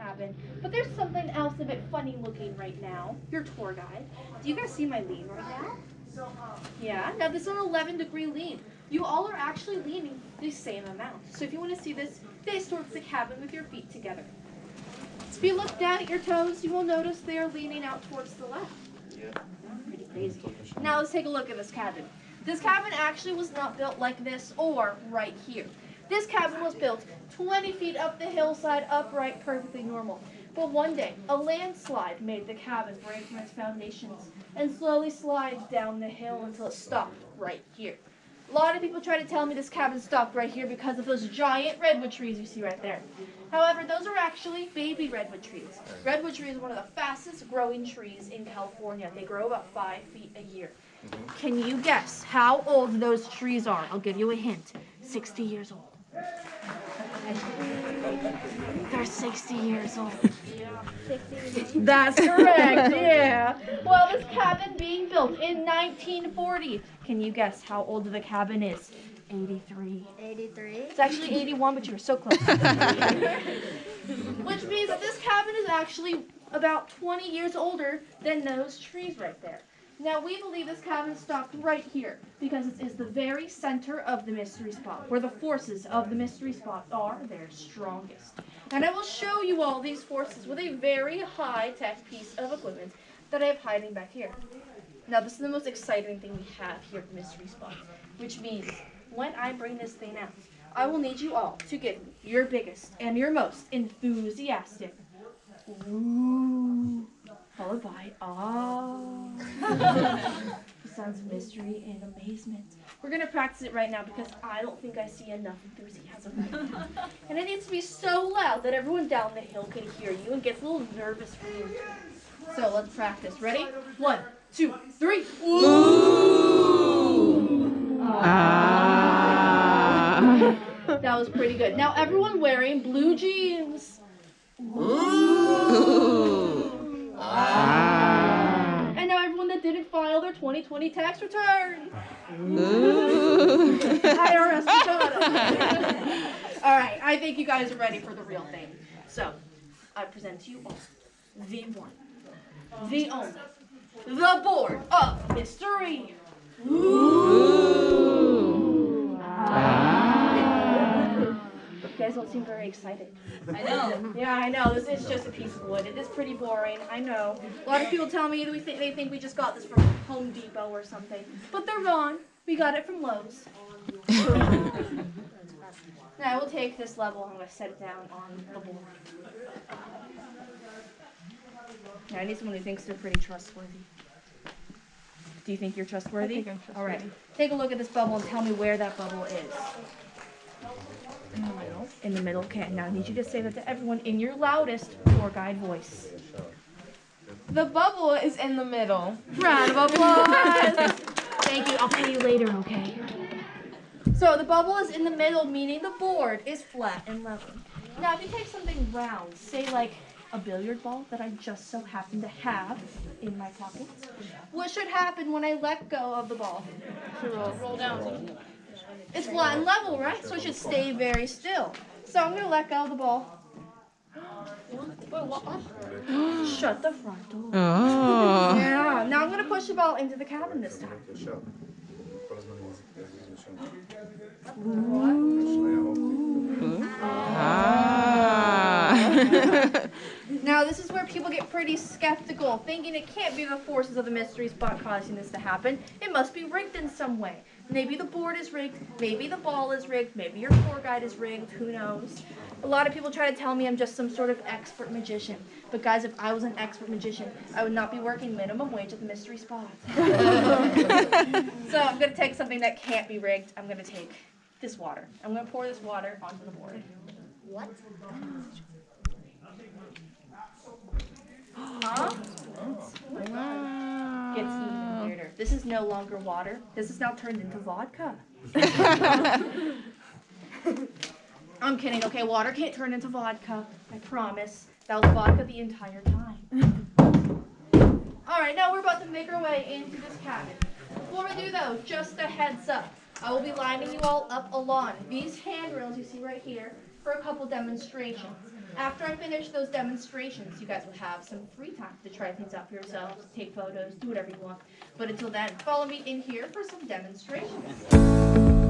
cabin. But there's something else a bit funny looking right now. Your tour guide. Do you guys see my lean right now? Yeah, now this is an 11-degree lean. You all are actually leaning the same amount. So if you want to see this, face towards the cabin with your feet together. If you look down at your toes, you will notice they are leaning out towards the left. Yeah. Pretty crazy. Now let's take a look at this cabin. This cabin actually was not built like this or right here. This cabin was built 20 feet up the hillside, upright, perfectly normal. But one day, a landslide made the cabin break from its foundations and slowly slide down the hill until it stopped right here. A lot of people try to tell me this cabin stopped right here because of those giant redwood trees you see right there. However, those are actually baby redwood trees. Redwood tree is one of the fastest growing trees in California. They grow about 5 feet a year. Can you guess how old those trees are? I'll give you a hint. 60 years old. They're 60 years old. That's correct, yeah. Well, this cabin being built in 1940. Can you guess how old the cabin is? 83. 83? It's actually 81, but you were so close. Which means that this cabin is actually about 20 years older than those trees right there. Now, we believe this cabin stopped right here because it is the very center of the mystery spot, where the forces of the mystery spot are their strongest. And I will show you all these forces with a very high-tech piece of equipment that I have hiding back here. Now, this is the most exciting thing we have here at the mystery spot, which means when I bring this thing out, I will need you all to give me your biggest and your most enthusiastic ooh, followed by ah. The sounds of mystery and amazement. We're going to practice it right now because I don't think I see enough enthusiasm right now. And it needs to be so loud that everyone down the hill can hear you and gets a little nervous for you. So let's practice. Ready? 1, 2, 3. Ooh! Ah. That was pretty good. Now everyone wearing blue jeans. Ooh! Ah. And now everyone that didn't file their 2020 tax return. Ooh! IRS return. All right, I think you guys are ready for the real thing. So, I present to you all the one, the only, the board of mystery. Ooh! You guys don't seem very excited. I know. Yeah, I know. This is just a piece of wood. It is pretty boring. I know. A lot of people tell me they think we just got this from Home Depot or something. But they're wrong. We got it from Lowe's. Now, I will take this level. I'm going to set it down on the board. Now, I need someone who thinks they're pretty trustworthy. Do you think you're trustworthy? I think I'm trustworthy. All right. Take a look at this bubble and tell me where that bubble is. In the middle. In the middle. Okay, now I need you to say that to everyone in your loudest tour guide voice. The bubble is in the middle. Round of applause. Thank you. I'll pay you later, okay? So the bubble is in the middle, meaning the board is flat and level. Now, if you take something round, say like a billiard ball that I just so happen to have in my pocket, what should happen when I let go of the ball? Roll down. It's flat and level, right? So it should stay very still. So I'm going to let go of the ball. Shut the front door. Oh. Yeah. Now I'm going to push the ball into the cabin this time. Now this is where people get pretty skeptical, thinking it can't be the forces of the mystery spot causing this to happen. It must be rigged in some way. Maybe the board is rigged, maybe the ball is rigged, maybe your tour guide is rigged, who knows. A lot of people try to tell me I'm just some sort of expert magician. But guys, if I was an expert magician, I would not be working minimum wage at the mystery spot. So I'm going to take something that can't be rigged. I'm going to take this water. I'm going to pour this water onto the board. What? Huh? Gets even weirder. This is no longer water. This is now turned into vodka. I'm kidding. Okay, water can't turn into vodka. I promise. That was vodka the entire time. All right, now we're about to make our way into this cabin. Before we do though, just a heads up. I will be lining you all up along these handrails you see right here for a couple demonstrations. After I finish those demonstrations, you guys will have some free time to try things out for yourselves, take photos, do whatever you want. But until then, follow me in here for some demonstrations.